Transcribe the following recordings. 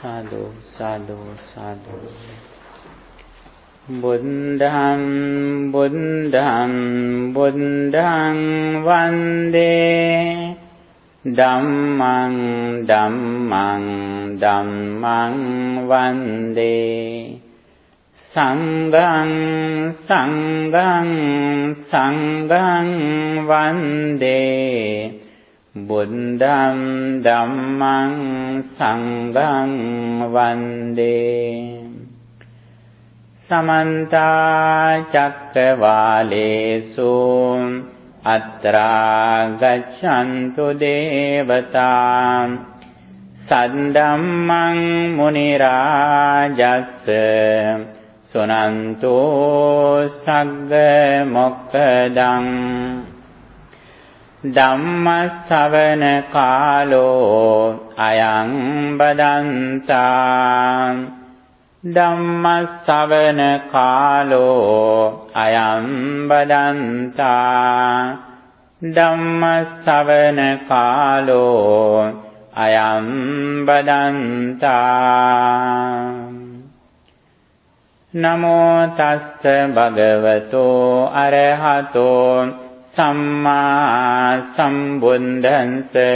Sadhu, sadhu, sadhu. Buddham, buddham, buddham vande. Dhammang, dhammang, dhammang vande. Sanghang, sanghang, sanghang vande. Buddham, dhammang, sanghang vande. Samanta cakkavalesu atra gaccantu devatam saddhammang munirajassa sunantu sagga mokkadam Dhammasavana kalo ayang badanta Dhammasavana kalo ayam badanta Dhammasavana kalo ayam badanta Namo tassa bhagavato arahato samma sambuddhassa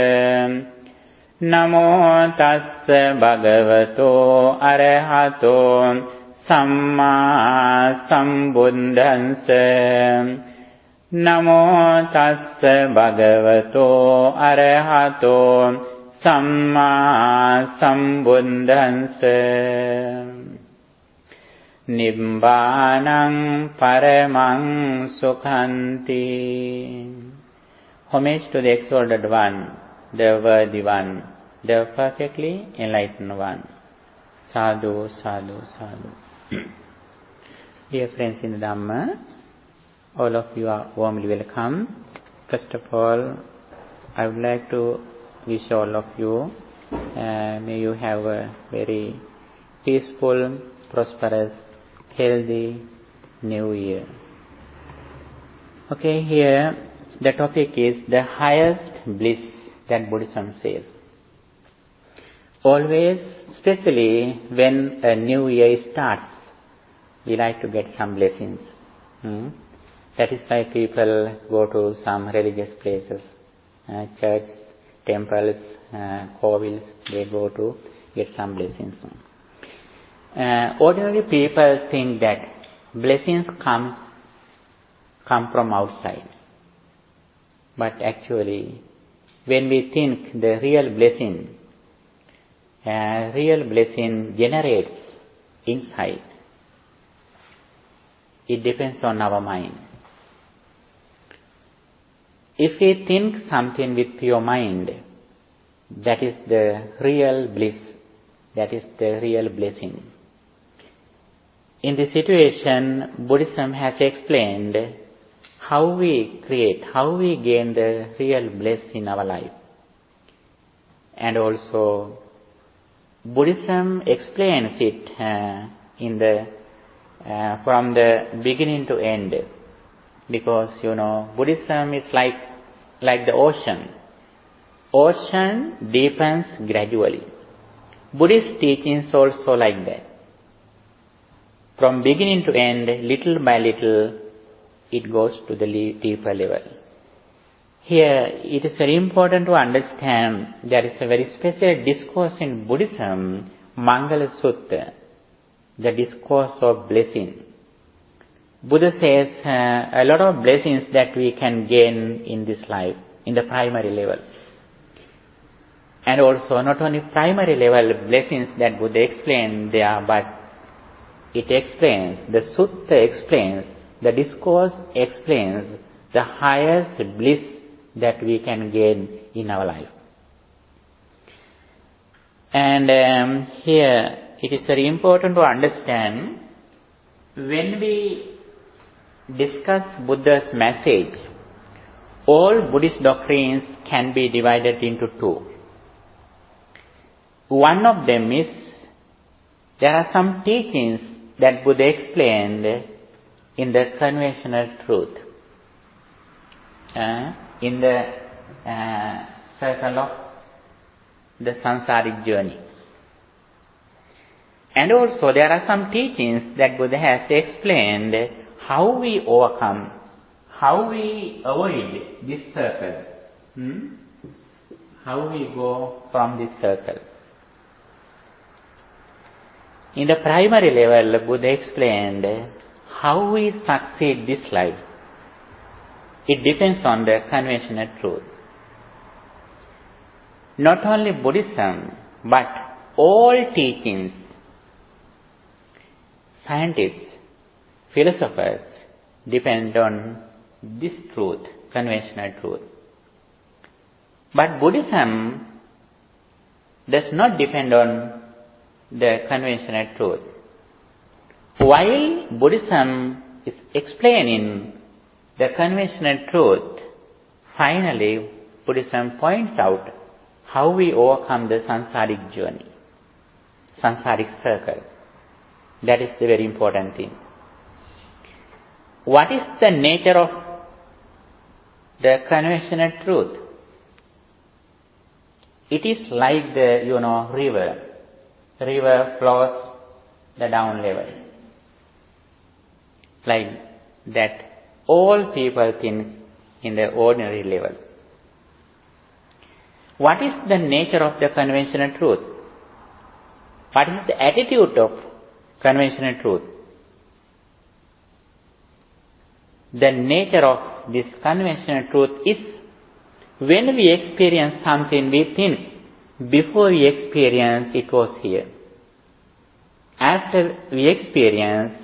Namo tassa bhagavato arahato samma sambuddhassa Namo tassa bhagavato arahato samma sambuddhassa Nibbānaṃ paramaṃ sukhanti. Homage to the exalted one, the worthy one, the perfectly enlightened one. Sadhu, sadhu, sadhu. Dear friends in the Dhamma, all of you are warmly welcome. First of all, I would like to wish all of you, may you have a very peaceful, prosperous, healthy New Year. Okay, here the topic is the highest bliss that Buddhism says. Always, especially when a new year starts, we like to get some blessings. That is why people go to some religious places, church, temples, kovils, they go to get some blessings. Ordinarily people think that blessings come from outside. But actually, when we think the real blessing generates inside. It depends on our mind. If we think something with pure mind, that is the real bliss, that is the real blessing. In this situation, Buddhism has explained how we gain the real bliss in our life. And also, Buddhism explains it from the beginning to end. Because, Buddhism is like the ocean. Ocean deepens gradually. Buddhist teachings also like that. From beginning to end, little by little, it goes to the deeper level. Here, it is very important to understand there is a very special discourse in Buddhism, Mangala Sutta, the discourse of blessing. Buddha says a lot of blessings that we can gain in this life, in the primary level. And also, not only primary level blessings that Buddha explained there, but it explains, the Sutta explains, the discourse explains the highest bliss that we can gain in our life. And here it is very important to understand, when we discuss Buddha's message, all Buddhist doctrines can be divided into two. One of them is, there are some teachings that Buddha explained in the conventional truth, in the circle of the samsaric journey. And also there are some teachings that Buddha has explained how we overcome, how we avoid this circle. How we go from this circle. In the primary level, Buddha explained how we succeed this life. It depends on the conventional truth. Not only Buddhism, but all teachings, scientists, philosophers depend on this truth, conventional truth. But Buddhism does not depend on the conventional truth. While Buddhism is explaining the conventional truth, finally Buddhism points out how we overcome the samsaric journey, samsaric circle. That is the very important thing. What is the nature of the conventional truth? It is like the, river. River flows the down level. Like that all people think in the ordinary level. What is the nature of the conventional truth? What is the attitude of conventional truth? The nature of this conventional truth is, when we experience something, we think before we experience it was here. After we experience,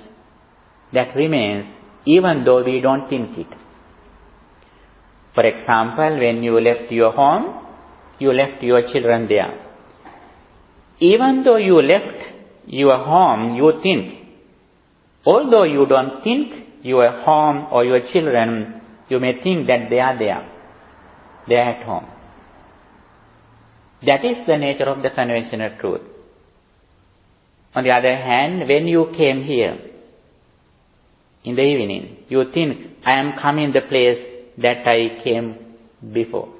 that remains even though we don't think it. For example, when you left your home, you left your children there. Even though you left your home, you think. Although you don't think your home or your children, you may think that they are there. They are at home. That is the nature of the conventional truth. On the other hand, when you came here in the evening, you think, I am coming the place that I came before.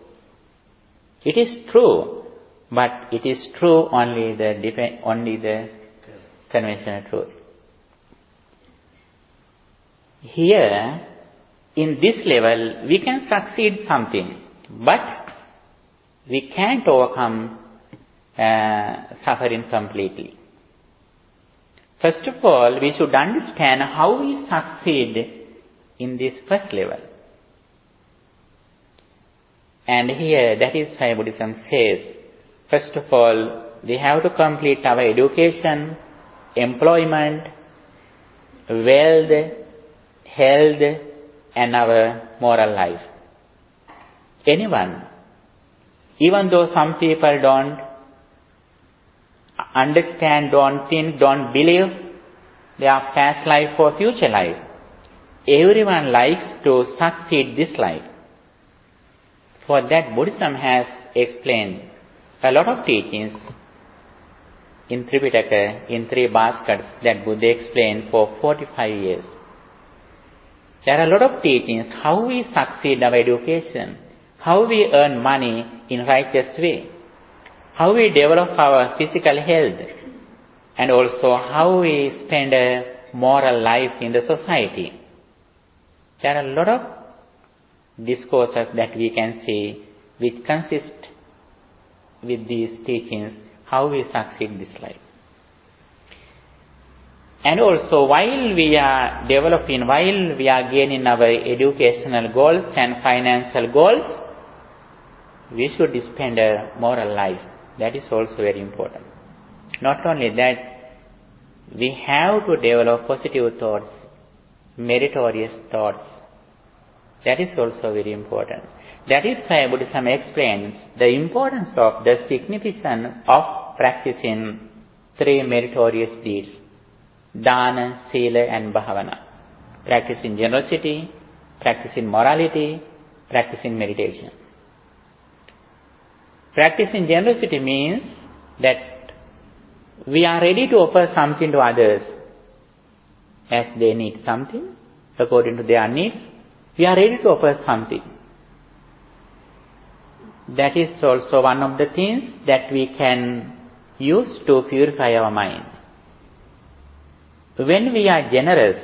It is true, but it is true only the conventional truth. Here, in this level, we can succeed something, but we can't overcome suffering completely. First of all, we should understand how we succeed in this first level. And here, that is why Buddhism says, first of all, we have to complete our education, employment, wealth, health, and our moral life. Anyone, even though some people don't understand, don't think, don't believe their past life or future life, everyone likes to succeed this life. For that, Buddhism has explained a lot of teachings in Tripitaka, in 3 baskets that Buddha explained for 45 years. There are a lot of teachings how we succeed our education, how we earn money in righteous way, how we develop our physical health, and also how we spend a moral life in the society. There are a lot of discourses that we can see which consist with these teachings, how we succeed this life. And also, while we are developing, while we are gaining our educational goals and financial goals, we should spend a moral life. That is also very important. Not only that, we have to develop positive thoughts, meritorious thoughts. That is also very important. That is why Buddhism explains the importance of the significance of practicing 3 meritorious deeds: Dana, Sila, and Bhavana. Practicing generosity, practicing morality, practicing meditation. Practicing generosity means that we are ready to offer something to others as they need something, according to their needs. We are ready to offer something. That is also one of the things that we can use to purify our mind. When we are generous,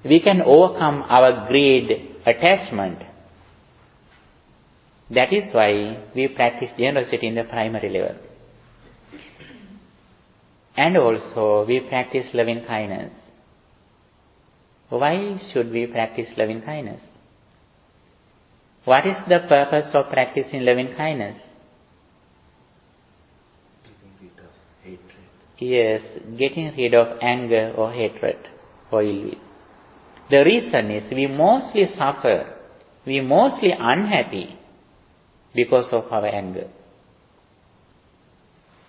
we can overcome our greed, attachment. That is why we practice generosity in the primary level. And also we practice loving kindness. Why should we practice loving kindness? What is the purpose of practicing loving kindness? Getting rid of hatred. Yes, getting rid of anger or hatred or ill will. The reason is we mostly suffer, we mostly unhappy because of our anger.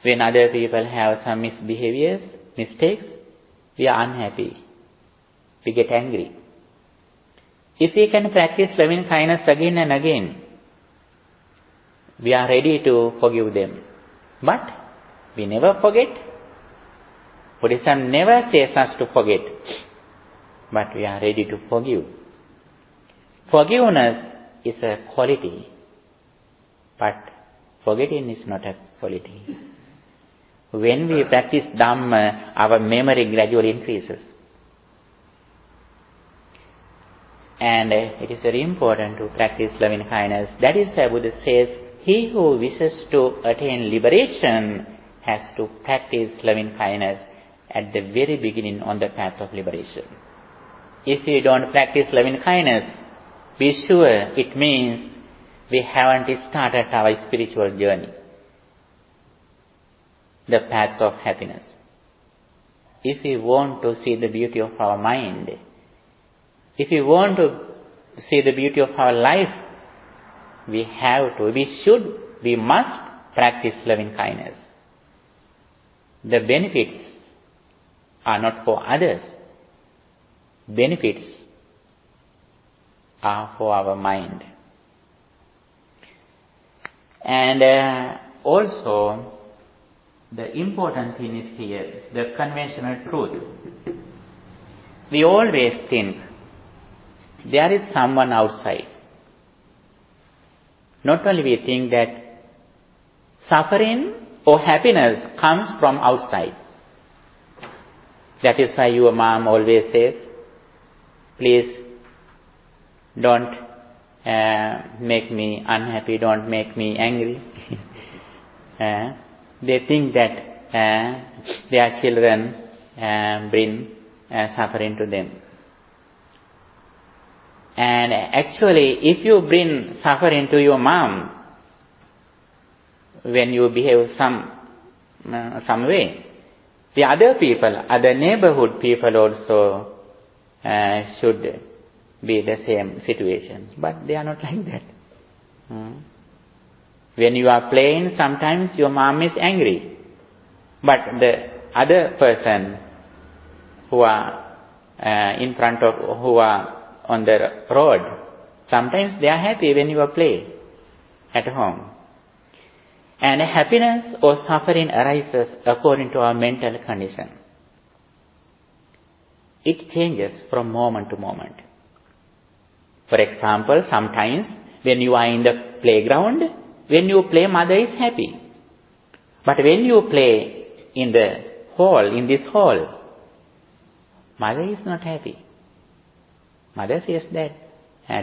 When other people have some misbehaviors, mistakes, we are unhappy. We get angry. If we can practice loving kindness again and again, we are ready to forgive them. But we never forget. Buddhism never says us to forget. But we are ready to forgive. Forgiveness is a quality. But forgetting is not a quality. When we practice Dhamma, our memory gradually increases. And it is very important to practice loving kindness. That is why Buddha says, he who wishes to attain liberation has to practice loving kindness at the very beginning on the path of liberation. If we don't practice loving kindness, be sure it means we haven't started our spiritual journey, the path of happiness. If we want to see the beauty of our mind, if we want to see the beauty of our life, we must practice loving kindness. The benefits are not for others. Benefits are for our mind. And also, the important thing is here, the conventional truth. We always think there is someone outside. Not only we think that suffering or happiness comes from outside. That is why your mom always says, please don't make me unhappy, don't make me angry. They think that their children bring suffering to them. And actually, if you bring suffering to your mom, when you behave some way, the other people, other neighborhood people also should be the same situation. But they are not like that. When you are playing, sometimes your mom is angry. But the other person who are in front of, who are on the road, sometimes they are happy when you play at home. And happiness or suffering arises according to our mental condition. It changes from moment to moment. For example, sometimes when you are in the playground, when you play, mother is happy. But when you play in the hall, in this hall, mother is not happy. Mother says that,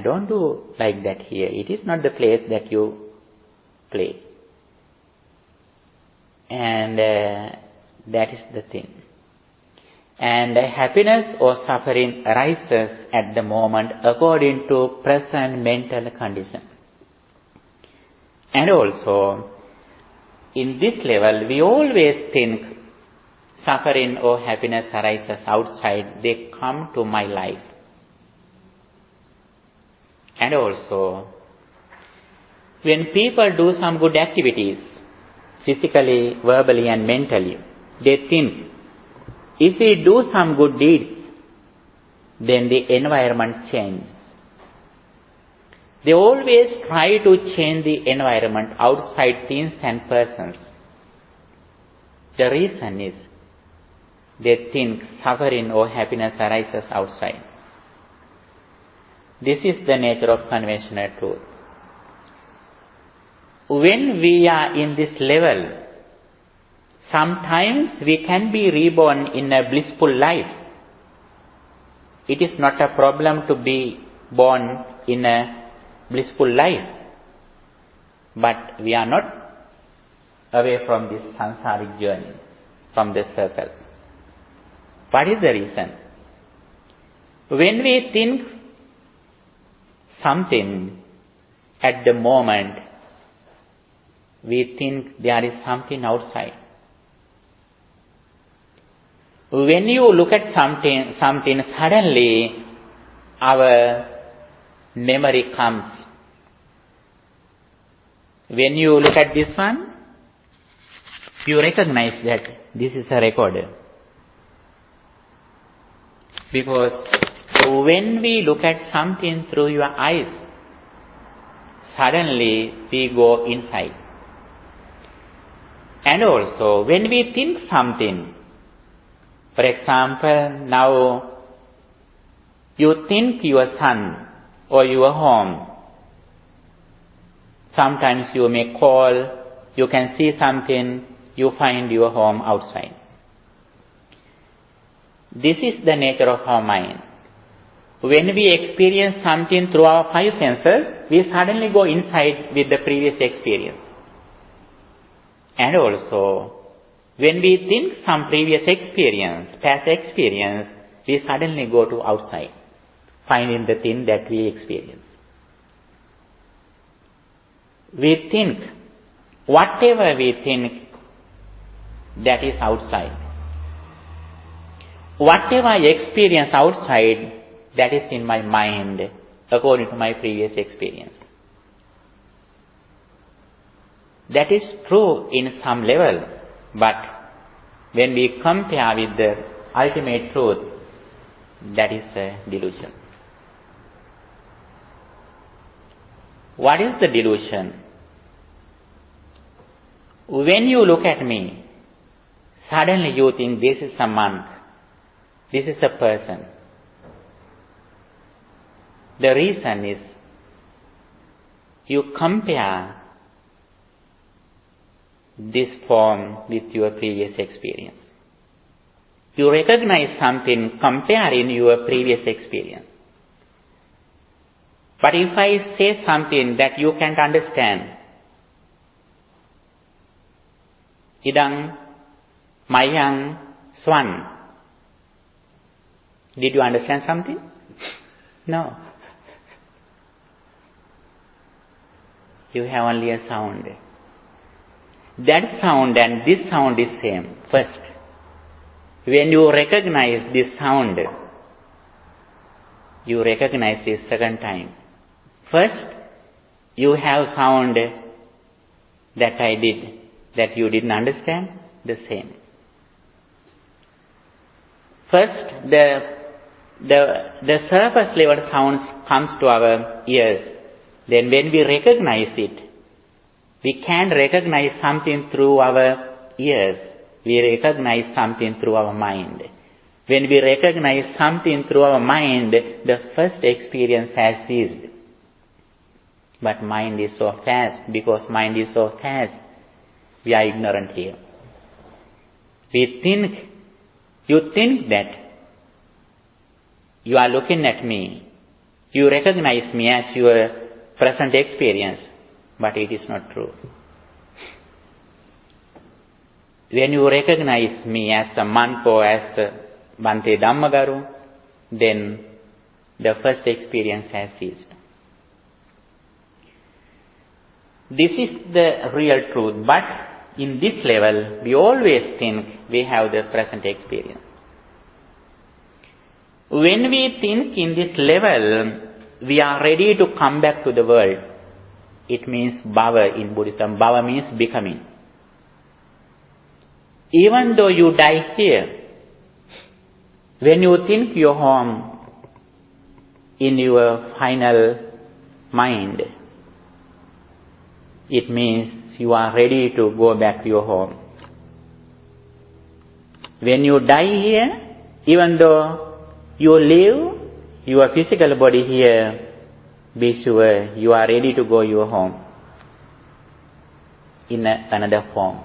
don't do like that here. It is not the place that you play. And that is the thing. And happiness or suffering arises at the moment according to present mental condition. And also, in this level, we always think suffering or happiness arises outside. They come to my life. And also, when people do some good activities, physically, verbally and mentally, they think, if we do some good deeds, then the environment changes. They always try to change the environment, outside things and persons. The reason is, they think suffering or happiness arises outside. This is the nature of conventional truth. When we are in this level, sometimes we can be reborn in a blissful life. it is not a problem to be born in a blissful life. But we are not away from this sansaric journey, from this circle. What is the reason? When we think something at the moment, we think there is something outside. When you look at something, suddenly our memory comes. When you look at this one, you recognize that this is a recorder. Because when we look at something through your eyes, suddenly we go inside. And also, when we think something, for example, now you think your son or your home. Sometimes you may call, you can see something, you find your home outside. This is the nature of our mind. When we experience something through our five senses, we suddenly go inside with the previous experience. And also, when we think some previous experience, past experience, we suddenly go to outside, finding the thing that we experience. We think, whatever we think, that is outside. Whatever I experience outside, that is in my mind, according to my previous experience. That is true in some level, but when we compare with the ultimate truth, that is a delusion. What is the delusion? When you look at me, suddenly you think this is a monk, this is a person. The reason is you compare this form with your previous experience. You recognize something comparing your previous experience. But if I say something that you can't understand, idang mayang swan, did you understand something? No. You have only a sound. That sound and this sound is same. First, when you recognize this sound, you recognize it second time. First, you have sound that I did, that you didn't understand, the same. First, the surface level sounds comes to our ears. Then when we recognize it, we can recognize something through our ears. We recognize something through our mind. When we recognize something through our mind, the first experience has ceased. But mind is so fast. Because mind is so fast, we are ignorant here. You think that you are looking at me. You recognize me as your present experience. But it is not true. When you recognize me as a monk or as Bhante Dhammagaru, then the first experience has ceased. This is the real truth, but in this level, we always think we have the present experience. When we think in this level, we are ready to come back to the world. It means bhava in Buddhism. Bhava means becoming. Even though you die here, when you think your home in your final mind, it means you are ready to go back to your home. When you die here, even though you leave your physical body here, be sure you are ready to go your home in another form.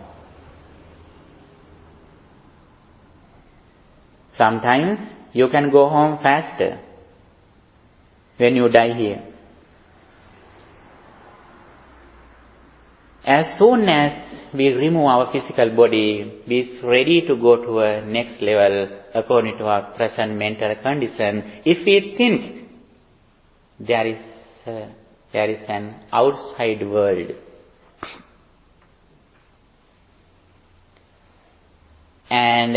Sometimes you can go home faster when you die here. As soon as we remove our physical body, we are ready to go to a next level according to our present mental condition. If we think there is an outside world, and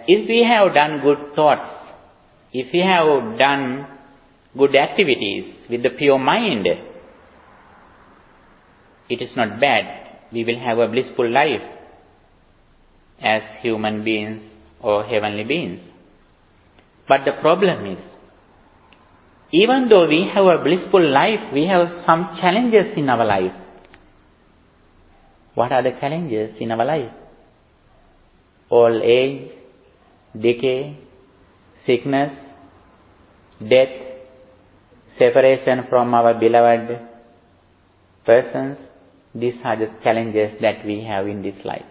if we have done good thoughts, if we have done good activities with the pure mind, it is not bad. We will have a blissful life as human beings or heavenly beings. But the problem is, even though we have a blissful life, we have some challenges in our life. What are the challenges in our life? Old age, decay, sickness, death, separation from our beloved persons. These are the challenges that we have in this life.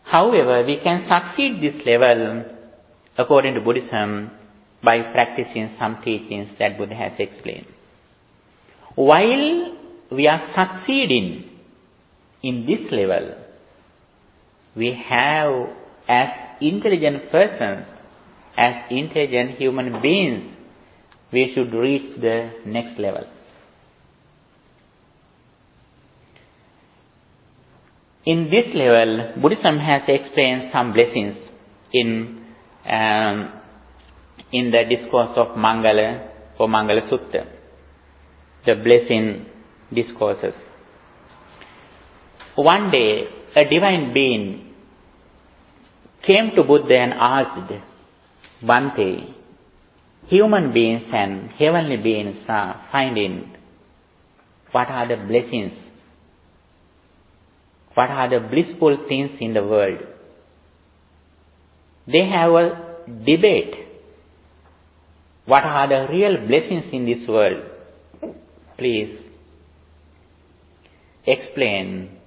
However, we can succeed this level according to Buddhism by practicing some teachings that Buddha has explained. While we are succeeding in this level, we have, as intelligent persons, as intelligent human beings, we should reach the next level. In this level, Buddhism has explained some blessings in the discourse of Mangala or Mangala Sutta, the blessing discourses. One day, a divine being came to Buddha and asked, Bhante, human beings and heavenly beings are finding what are the blessings, what are the blissful things in the world. They have a debate. What are the real blessings in this world? Please explain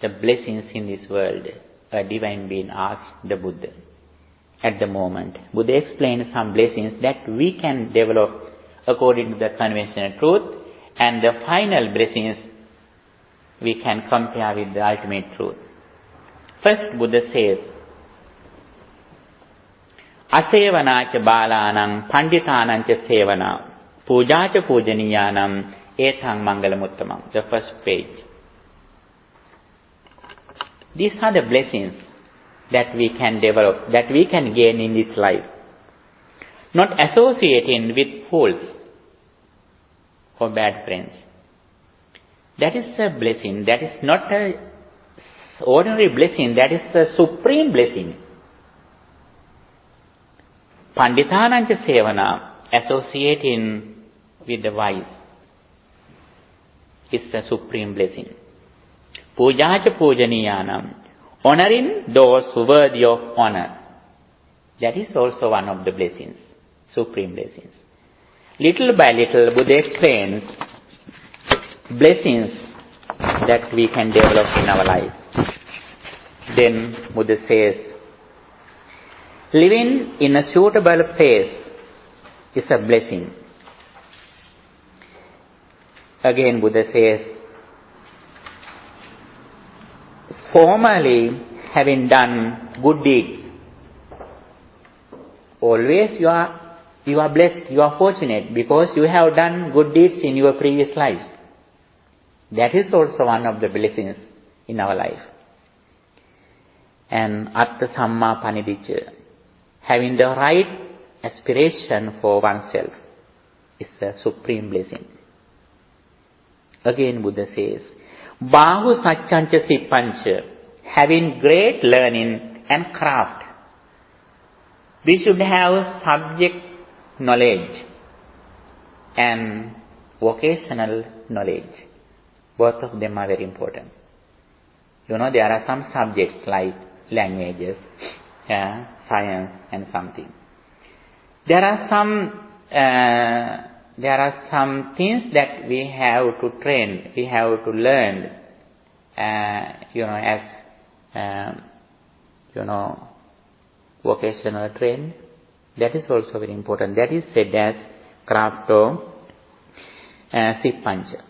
the blessings in this world. A divine being asked the Buddha. At the moment, Buddha explained some blessings that we can develop according to the conventional truth, and the final blessings we can compare with the ultimate truth. First, Buddha says, Asevanacha balanam panditanacha sevana pujacha pujaniyanam etang mangalamuttamam. The first page. These are the blessings that we can develop, that we can gain in this life. Not associating with fools or bad friends. That is a blessing. That is not an ordinary blessing. That is a supreme blessing. Panditanancha sevana, associating with the wise, is a supreme blessing. Pujacha pujaniyanam, honoring those who are worthy of honor. That is also one of the blessings, supreme blessings. Little by little, Buddha explains blessings that we can develop in our life. Then Buddha says, living in a suitable place is a blessing. Again Buddha says, formerly having done good deeds, always you are blessed, you are fortunate because you have done good deeds in your previous lives. That is also one of the blessings in our life. And atta samma panidicca, having the right aspiration for oneself, is a supreme blessing. Again Buddha says, bahu sacchancha sippancha, having great learning and craft. We should have subject knowledge and vocational knowledge. Both of them are very important. There are some subjects like languages, science and something. There are some things that we have to train, we have to learn, vocational trained. That is also very important. That is said as krafto sipancha.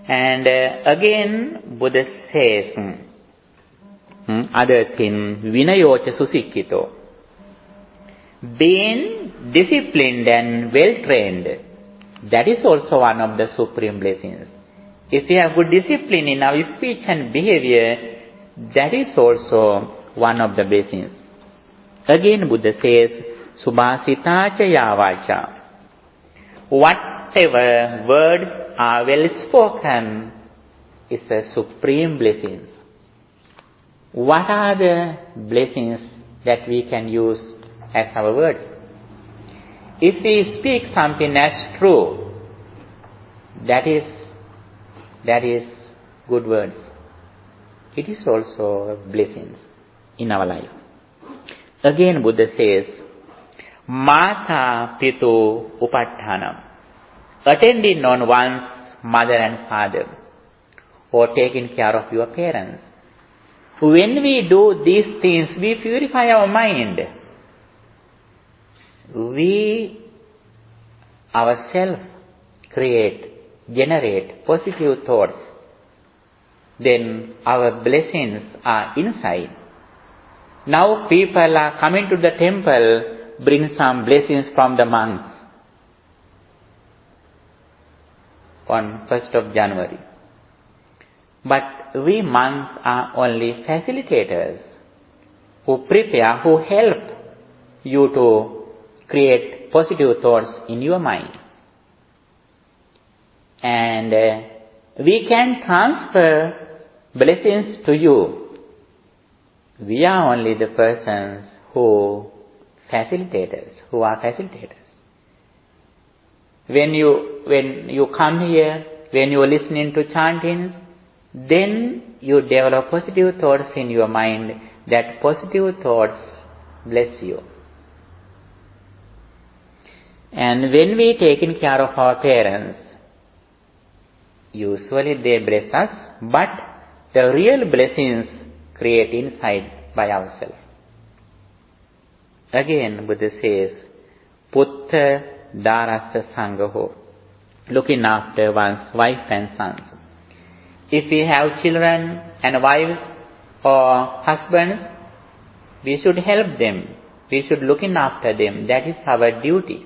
And again, Buddha says other thing, vinayocha susikkito. Being disciplined and well-trained, that is also one of the supreme blessings. If we have good discipline in our speech and behavior, that is also one of the blessings. Again, Buddha says, subhasitacha yavacha. Whatever words are well spoken is a supreme blessings. What are the blessings that we can use as our words? If we speak something as true, that is good words. It is also blessings in our life. Again, Buddha says, Mata Pitu Upattanam. Attending on one's mother and father, or taking care of your parents. When we do these things, we purify our mind. We ourselves generate positive thoughts. Then our blessings are inside. Now people are coming to the temple, bring some blessings from the monks on 1st of January. But we monks are only facilitators who prepare, who help you to create positive thoughts in your mind. And we can transfer blessings to you. We are only the persons who are facilitators. When you come here, when you are listening to chantings, then you develop positive thoughts in your mind. That positive thoughts bless you. And when we taking care of our parents, usually they bless us, but the real blessings create inside by ourselves. Again, Buddha says, Putta Darasa Sangaho, looking after one's wife and sons. If we have children and wives or husbands, we should help them. We should looking after them. That is our duty.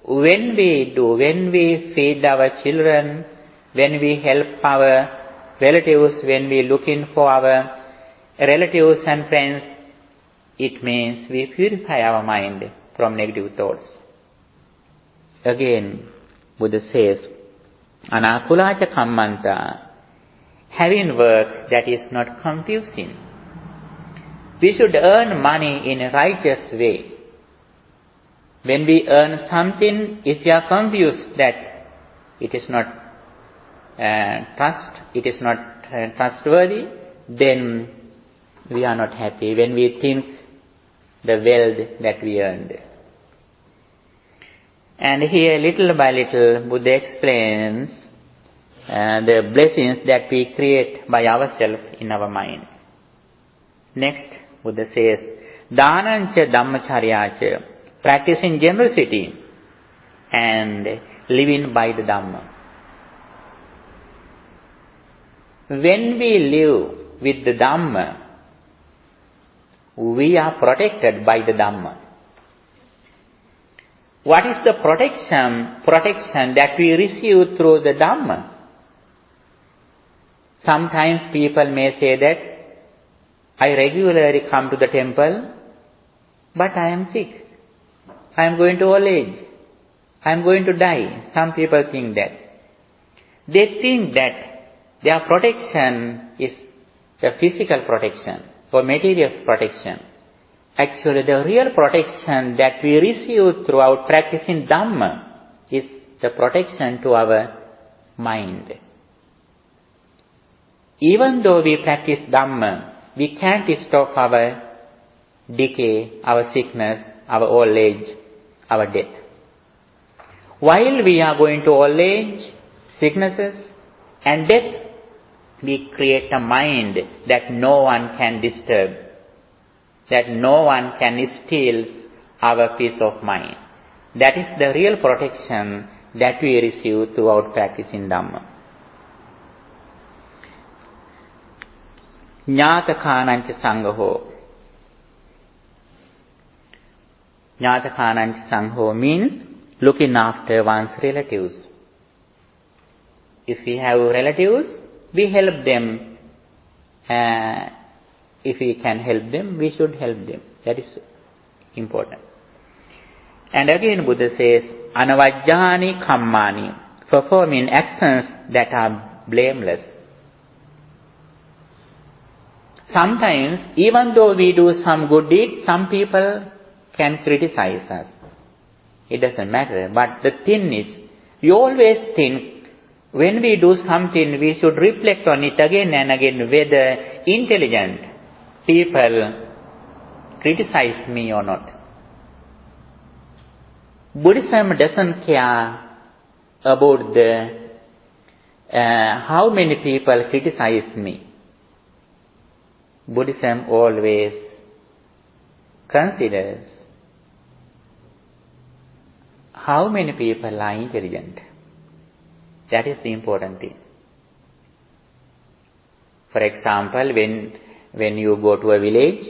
When we feed our children, when we help our relatives, when we looking for our relatives and friends, it means we purify our mind from negative thoughts. Again, Buddha says, Anakulacha kammanta, having work that is not confusing. We should earn money in a righteous way. When we earn something, if we are confused that it is not trustworthy, then we are not happy when we think the wealth that we earned. And here, little by little, Buddha explains the blessings that we create by ourselves in our mind. Next, Buddha says, Dhanancha Dhammacharyacha, practicing generosity and living by the Dhamma. When we live with the Dhamma, we are protected by the Dhamma. What is the protection that we receive through the Dhamma? Sometimes people may say that, I regularly come to the temple, but I am sick. I am going to old age. I am going to die. Some people think that. They think that their protection is the physical protection or material protection. Actually, the real protection that we receive throughout practicing Dhamma is the protection to our mind. Even though we practice Dhamma, we can't stop our decay, our sickness, our old age, our death. While we are going to old age, sicknesses and death, we create a mind that no one can disturb. that no one can steal our peace of mind. That is the real protection that we receive throughout practicing Dhamma. Ñātakānañca Sangho. Ñātakānañca Sangho means looking after one's relatives. If we have relatives, we help them. If we can help them, we should help them. That is important. And again Buddha says, Anavajjāni kammāni, performing actions that are blameless. Sometimes, even though we do some good deeds, some people can criticize us. It doesn't matter. But the thing is, we always think, when we do something, we should reflect on it again and again, whether intelligent people criticize me or not. Buddhism doesn't care about how many people criticize me. Buddhism always considers how many people are intelligent. That is the important thing. For example, when you go to a village,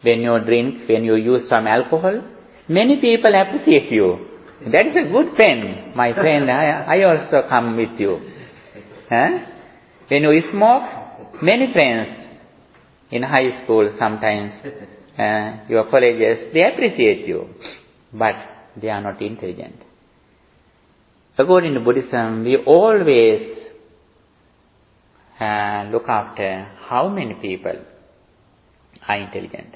when you drink, when you use some alcohol, many people appreciate you. That is a good friend. My friend, I also come with you. When you smoke, many friends in high school sometimes, your colleges, they appreciate you. But they are not intelligent. According to Buddhism, we always look after how many people are intelligent.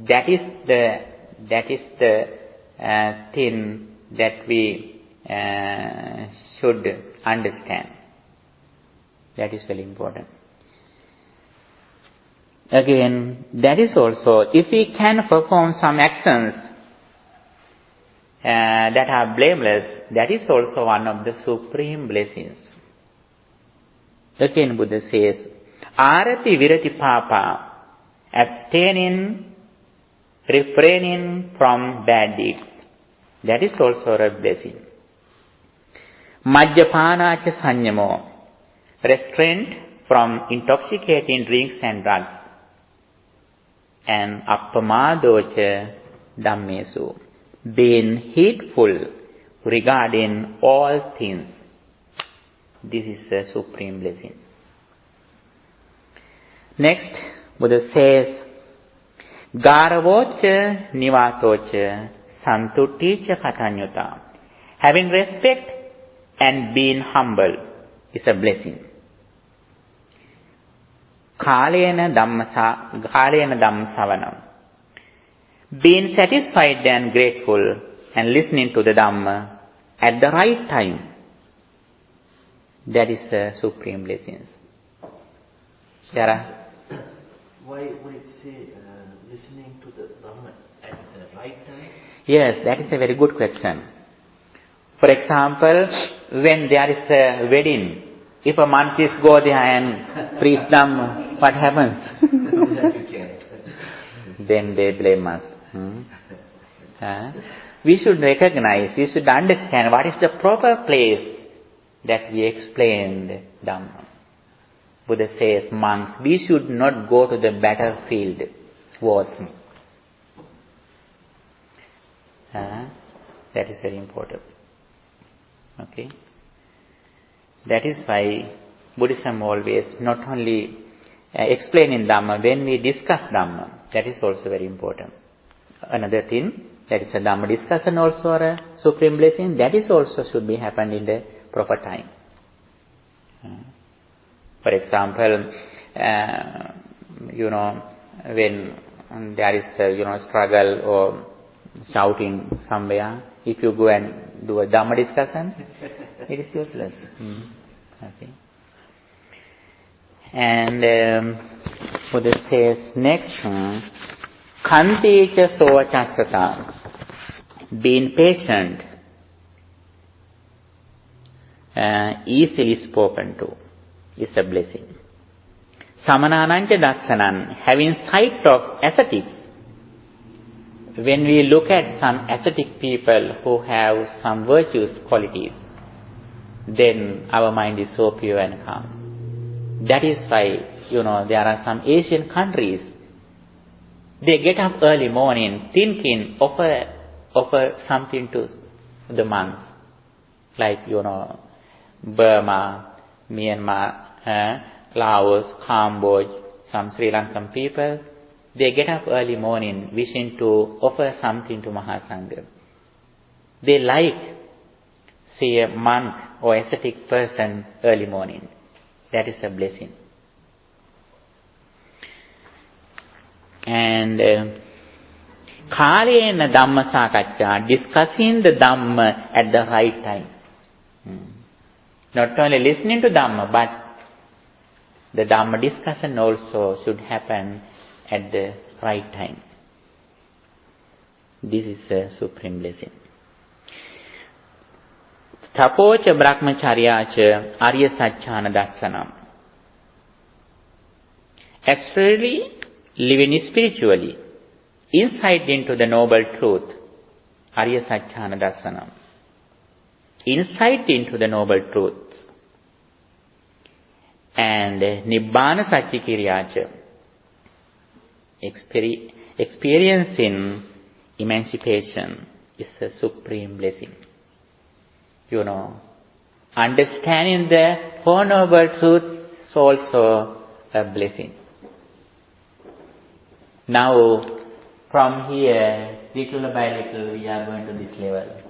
That is the thing that we should understand. That is very important. Again, that is also, if we can perform some actions that are blameless, that is also one of the supreme blessings. Again, Buddha says, Arati virati papa, abstaining, refraining from bad deeds. That is also a blessing. Majjapānaca saññamo, restraint from intoxicating drinks and drugs. And appamādoca dhammesu, being heedful regarding all things. This is a supreme blessing. Next, Buddha says, Gāravoca nivāsoca santutticha katanyuta. Having respect and being humble is a blessing. Kālena dhamma savanam. Being satisfied and grateful and listening to the Dhamma at the right time. That is the supreme blessings. Shara? Why would it say listening to the Dhamma at the right time? Yes, that is a very good question. For example, when there is a wedding, if a monkeys go there and preach Dhamma, what happens? Then they blame us. We should recognize, we should understand what is the proper place that we explained Dhamma. Buddha says, monks, we should not go to the battlefield wars. That is very important. Okay? That is why Buddhism always not only explaining Dhamma, when we discuss Dhamma, that is also very important. Another thing, that is a Dhamma discussion also or a supreme blessing, that is also should be happened in the proper time. For example, when there is a, struggle or shouting somewhere, if you go and do a Dhamma discussion, it is useless. Okay. And Buddha says next, Khanticha sovachasata, being patient, easily spoken to, is a blessing. Samanananja Dassanan, having sight of ascetics. When we look at some ascetic people who have some virtuous qualities, then our mind is so pure and calm. That is why, there are some Asian countries, they get up early morning thinking, offer something to the monks. Like, Burma, Myanmar, Laos, Cambodia, some Sri Lankan people, they get up early morning wishing to offer something to Mahasangha. They see a monk or ascetic person early morning. That is a blessing. And Kalena Dhamma Sakaccha, discussing the Dhamma at the right time. Not only listening to Dhamma, but the Dhamma discussion also should happen at the right time. This is a supreme blessing. Tapocha Brahmacharyacha Arya Satchana Dassanam. Externally, living spiritually, insight into the noble truth, Arya Satchana Dassanam. Insight into the noble truth. And Nibbana Satchikiryacha, experiencing emancipation is a supreme blessing. Understanding the Four Noble Truths is also a blessing. Now, from here, little by little, we are going to this level,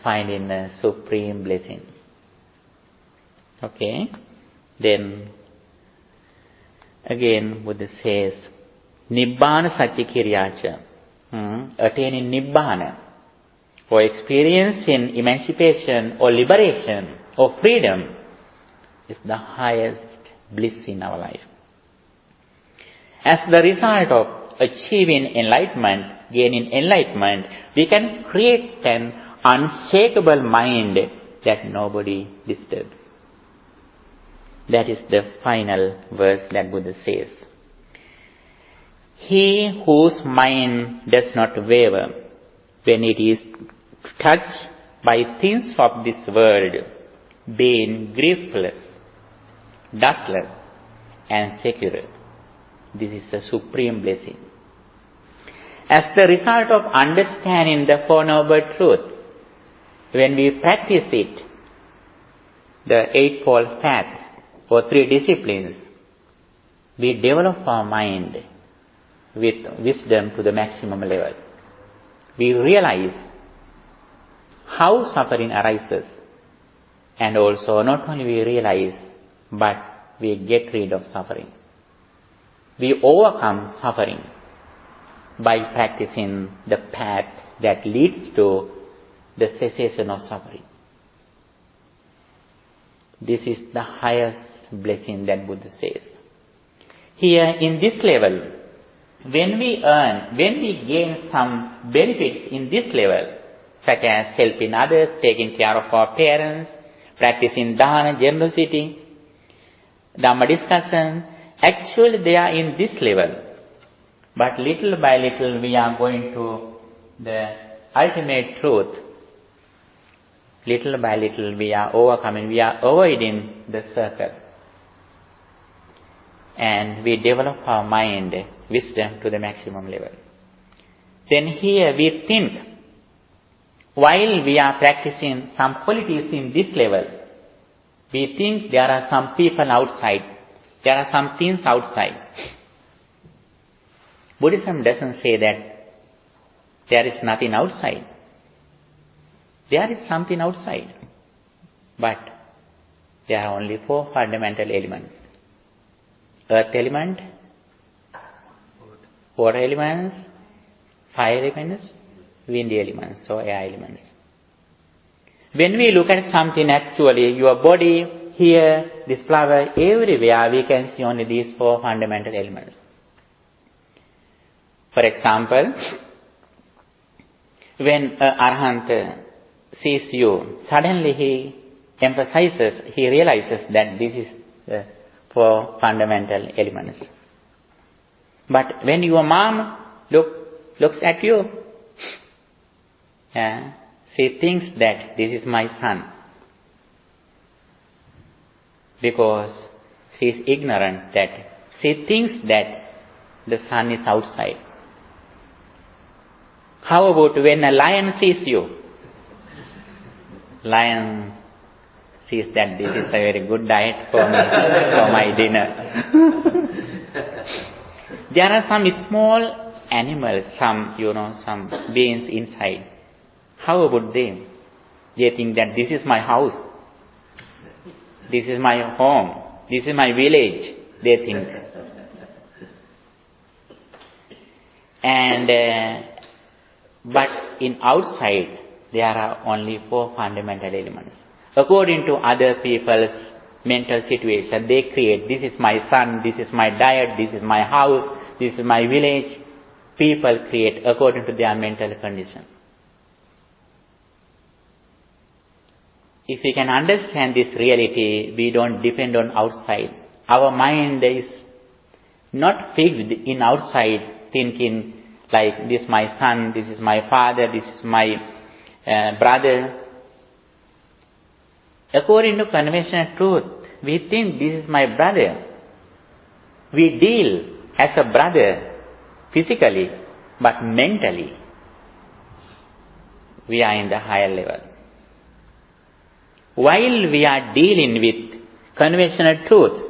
finding a supreme blessing. Okay? Then, again, Buddha says, Nibbana Satchikiryacha, attaining Nibbana, or experiencing emancipation or liberation or freedom, is the highest bliss in our life. As the result of achieving enlightenment, gaining enlightenment, we can create an unshakable mind that nobody disturbs. That is the final verse that Buddha says. He whose mind does not waver when it is touched by things of this world, being griefless, dustless, and secure. This is a supreme blessing. As the result of understanding the Four Noble Truths, when we practice it, the Eightfold Path, or 3 disciplines, we develop our mind with wisdom to the maximum level. We realize how suffering arises, and also not only we realize, but we get rid of suffering. We overcome suffering by practicing the path that leads to the cessation of suffering. This is the highest blessing that Buddha says. Here in this level, when we gain some benefits in this level, such as helping others, taking care of our parents, practicing dana, generosity, Dhamma discussion, actually they are in this level. But little by little we are going to the ultimate truth. Little by little we are overcoming, we are avoiding the circle. And we develop our mind, wisdom to the maximum level. Then here we think, while we are practicing some qualities in this level, we think there are some people outside, there are some things outside. Buddhism doesn't say that there is nothing outside. There is something outside. But there are only 4 fundamental elements. Earth element, water elements, fire elements, wind elements, or air elements. When we look at something actually, your body, here, this flower, everywhere, we can see only these 4 fundamental elements. For example, when an arahant sees you, suddenly he emphasizes, he realizes that this is the 4 fundamental elements. But when your mom looks at you, she thinks that this is my son, because she is ignorant, that she thinks that the sun is outside. How about when a lion sees you? Lion sees that this is a very good diet for me, for my dinner. There are some small animals, some beings inside. How about them? They think that this is my house, this is my home, this is my village, they think. But in outside, there are only 4 fundamental elements. According to other people's mental situation, they create, this is my son, this is my diet, this is my house, this is my village. People create according to their mental condition. If we can understand this reality, we don't depend on outside. Our mind is not fixed in outside thinking like this is my son, this is my father, this is my brother. According to conventional truth, we think this is my brother. We deal as a brother physically, but mentally we are in the higher level. While we are dealing with conventional truth,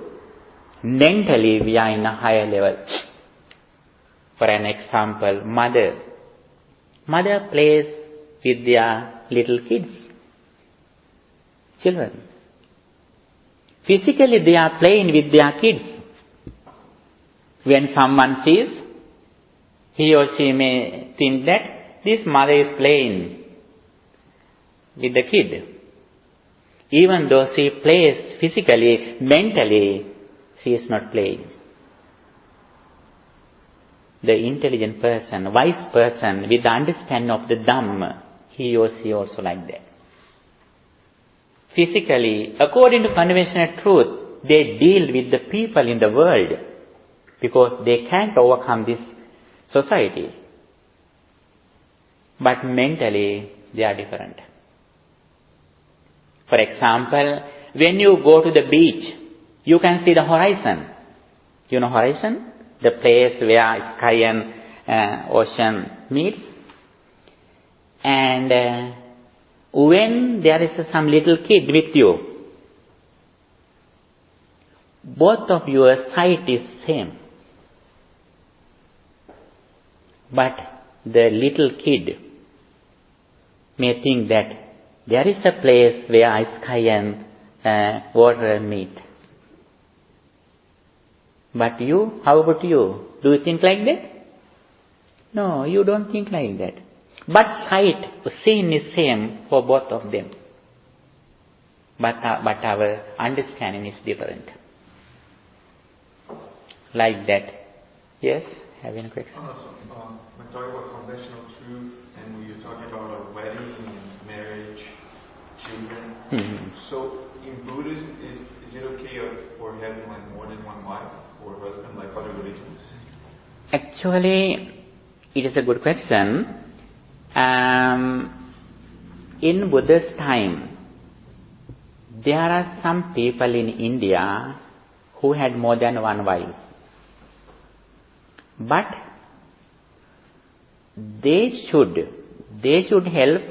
mentally we are in a higher level. For an example, mother plays with their little kids, children. Physically they are playing with their kids. When someone sees, he or she may think that this mother is playing with the kid. Even though she plays physically, mentally, she is not playing. The intelligent person, wise person, with the understanding of the Dhamma, he or she also like that. Physically, according to conventional truth, they deal with the people in the world because they can't overcome this society. But mentally, they are different. For example, when you go to the beach, you can see the horizon. You know horizon? The place where sky and ocean meets. And when there is some little kid with you, both of your sight is same. But the little kid may think that there is a place where sky and water meet. But you, how about you? Do you think like that? No, you don't think like that. But sight, seeing is same for both of them. But our understanding is different. Like that. Yes? Have any question? When talking about conventional truth and when you're talking about a wedding and marriage, children. Mm-hmm. So in Buddhism, is it okay for having like more than one wife or husband like other religions? Actually, it is a good question. In Buddha's time, there are some people in India who had more than one wife. But they should help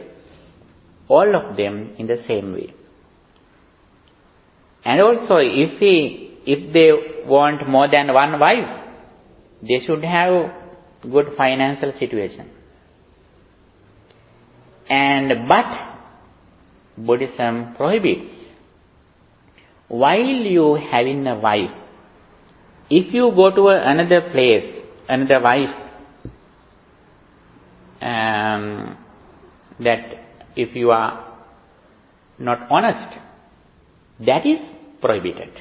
all of them in the same way. And also, if they want more than one wife, they should have good financial situation. But Buddhism prohibits, while you having a wife, if you go to another place, another wife, that if you are not honest, that is prohibited.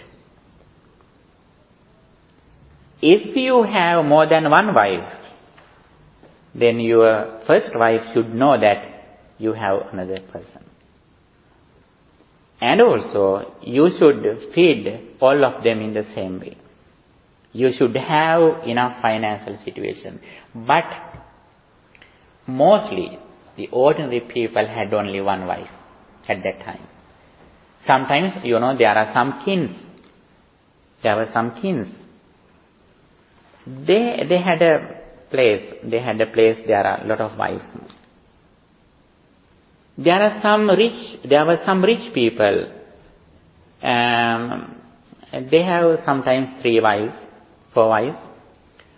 If you have more than one wife, then your first wife should know that you have another person. And also, you should feed all of them in the same way. You should have enough financial situation. But mostly, the ordinary people had only one wife at that time. Sometimes, there are some kings. There were some kings. They had a place. There are a lot of wives. There were some rich people. They have sometimes 3 wives, 4 wives.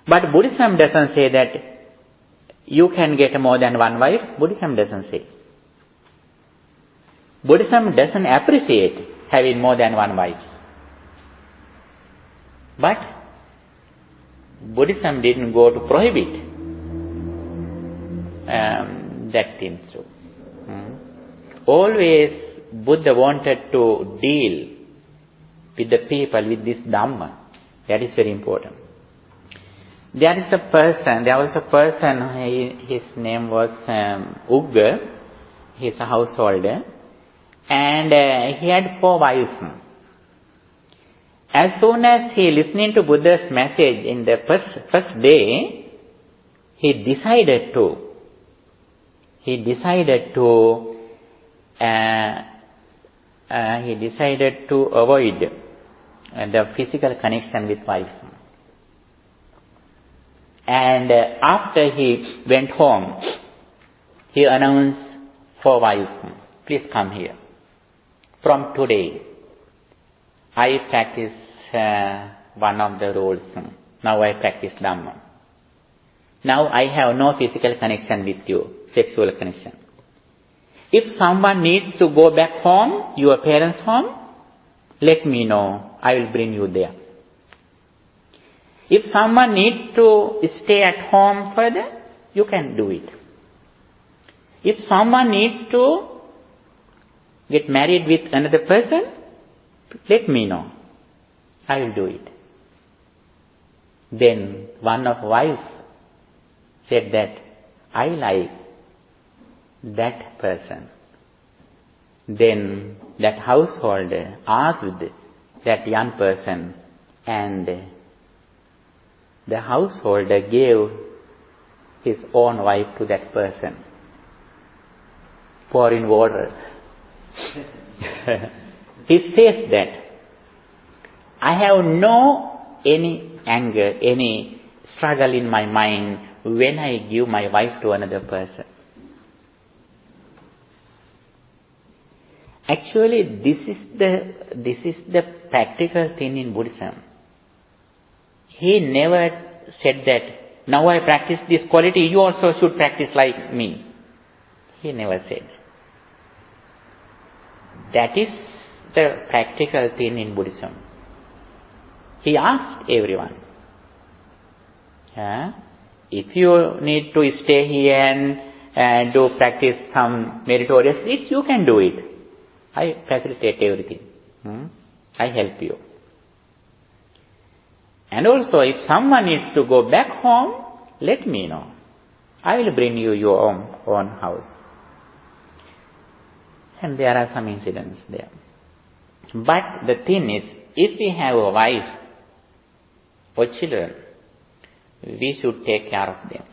But Buddhism doesn't say that you can get more than one wife. Buddhism doesn't say. Buddhism doesn't appreciate having more than one wife. But Buddhism didn't go to prohibit that thing through. Always Buddha wanted to deal with the people with this Dhamma. That is very important. There was a person, his name was Usgoda. He is a householder. And he had 4 wives. As soon as he listening to Buddha's message in the first day, he decided to avoid the physical connection with wives. And after he went home, he announced 4 wives, please come here. From today, I practice one of the rules. Now I practice Dhamma. Now I have no physical connection with you, sexual connection. If someone needs to go back home, your parents' home, let me know. I will bring you there. If someone needs to stay at home further, you can do it. If someone needs to get married with another person, let me know. I will do it. Then one of wives said that, I like that person. Then that householder asked that young person, and the householder gave his own wife to that person. Pouring water. He says that, I have no any anger, any struggle in my mind when I give my wife to another person. Actually, this is the practical thing in Buddhism. He never said that, now I practice this quality, you also should practice like me. He never said. That is the practical thing in Buddhism. He asked everyone, if you need to stay here and do practice some meritorious deeds, you can do it. I facilitate everything. I help you. And also, if someone needs to go back home, let me know. I will bring you your own house. And there are some incidents there. But the thing is, if we have a wife or children, we should take care of them.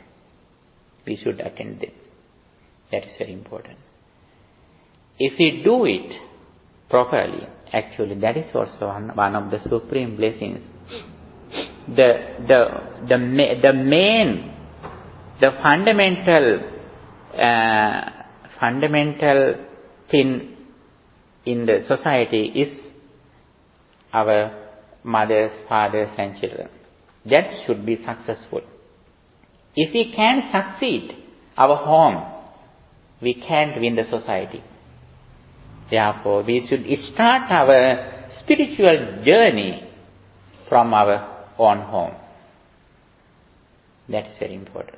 We should attend them. That is very important. If we do it properly, actually that is also one of the supreme blessings. The fundamental thing in the society is our mothers, fathers and children. That should be successful. If we can succeed our home, we can't win the society. Therefore, we should start our spiritual journey from our own home. That's very important.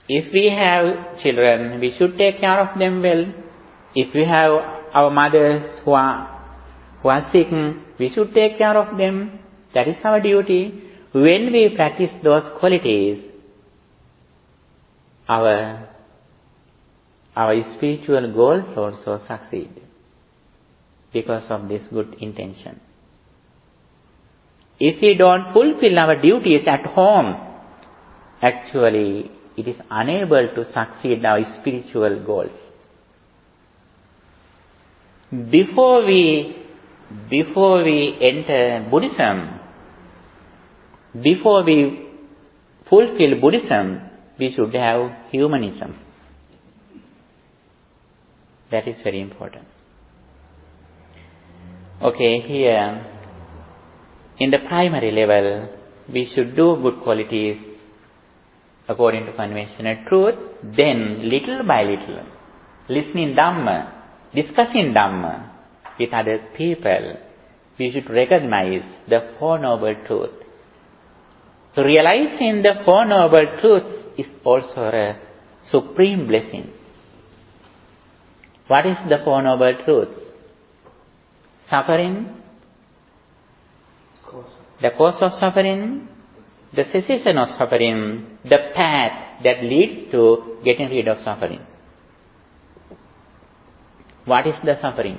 If we have children, we should take care of them well. If we have our mothers who are sick, we should take care of them. That is our duty. When we practice those qualities, our spiritual goals also succeed. because of this good intention. If we don't fulfill our duties at home, actually it is unable to succeed our spiritual goals. Before we enter Buddhism, before we fulfill Buddhism, we should have humanism. That is very important. Okay, here in the primary level, we should do good qualities according to conventional truth. Then, little by little, listening Dhamma, discussing Dhamma with other people, we should recognize the Four Noble Truths. Realizing the Four Noble Truths is also a supreme blessing. What is the Four Noble Truths? Suffering, the cause of suffering, the cessation of suffering, the path that leads to getting rid of suffering. What is the suffering?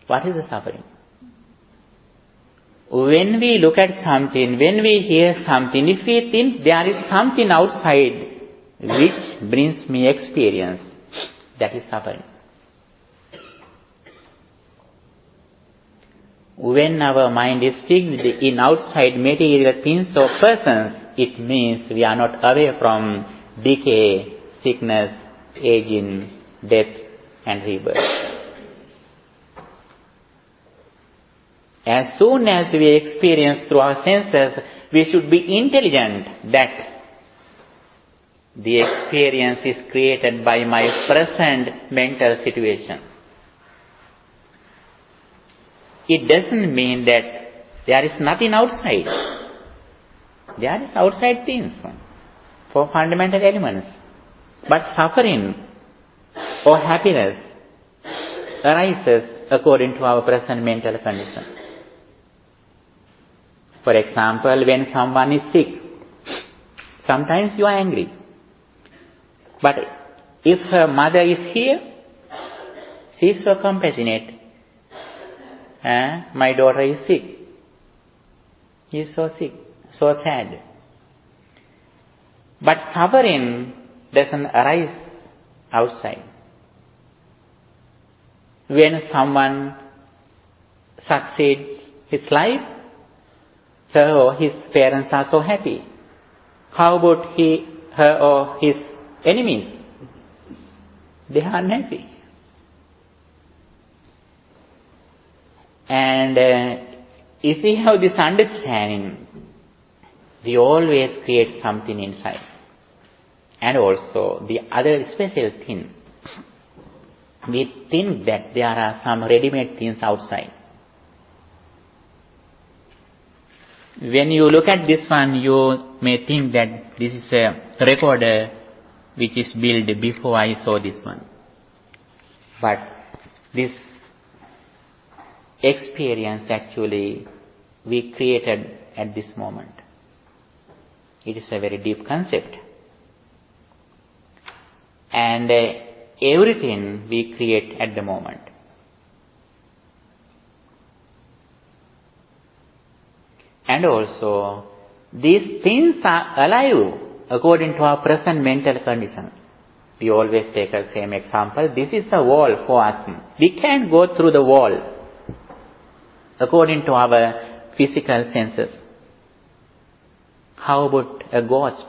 What is the suffering? When we look at something, when we hear something, if we think there is something outside which brings me experience, that is suffering. When our mind is fixed in outside material things or persons, it means we are not away from decay, sickness, aging, death and rebirth. As soon as we experience through our senses, we should be intelligent that the experience is created by my present mental situation. It doesn't mean that there is nothing outside. There is outside things for fundamental elements. But suffering or happiness arises according to our present mental condition. For example, when someone is sick, sometimes you are angry. But if her mother is here, she is so compassionate. My daughter is sick. He is so sick, so sad. But suffering doesn't arise outside. When someone succeeds his life, her or his parents are so happy. How about her or his enemies? They are unhappy. And if we have this understanding, we always create something inside. And also, the other special thing, we think that there are some ready-made things outside. When you look at this one, you may think that this is a recorder which is built before I saw this one. But this experience actually we created at this moment. It is a very deep concept. And everything we create at the moment. And also, these things are alive according to our present mental condition. We always take the same example. This is a wall for us. We can't go through the wall according to our physical senses. How about a ghost?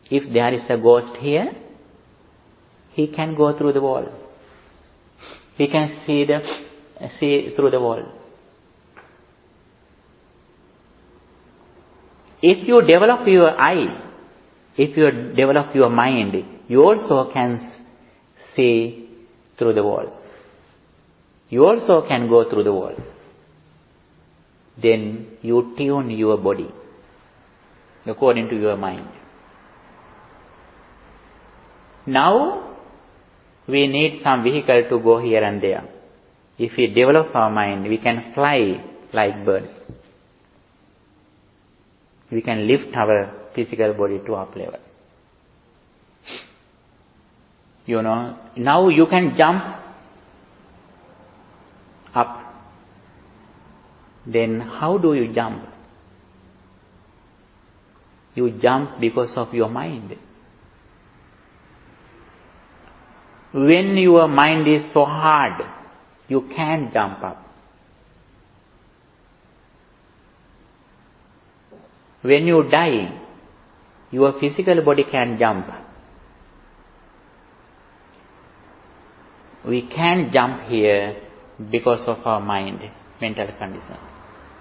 If there is a ghost here, he can go through the wall. He can see through the wall. If you develop your eye, if you develop your mind, you also can see through the wall. You also can go through the wall. Then you tune your body according to your mind. Now we need some vehicle to go here and there. If we develop our mind, we can fly like birds. We can lift our physical body to up level. now you can jump up. Then how do you jump? You jump because of your mind. When your mind is so hard, you can't jump up. When you die, your physical body can jump. We can't jump here because of our mind, mental condition.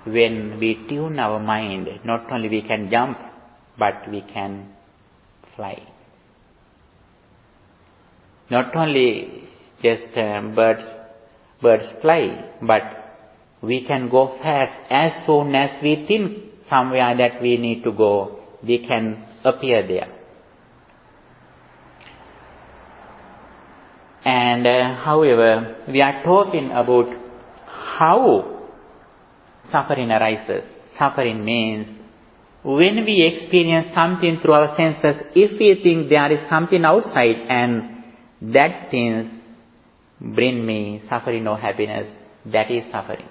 When we tune our mind, not only we can jump, but we can fly. Not only just birds fly, but we can go fast. As soon as we think somewhere that we need to go, we can appear there. And however, we are talking about how suffering arises. Suffering means when we experience something through our senses, if we think there is something outside and that things bring me suffering or happiness, that is suffering.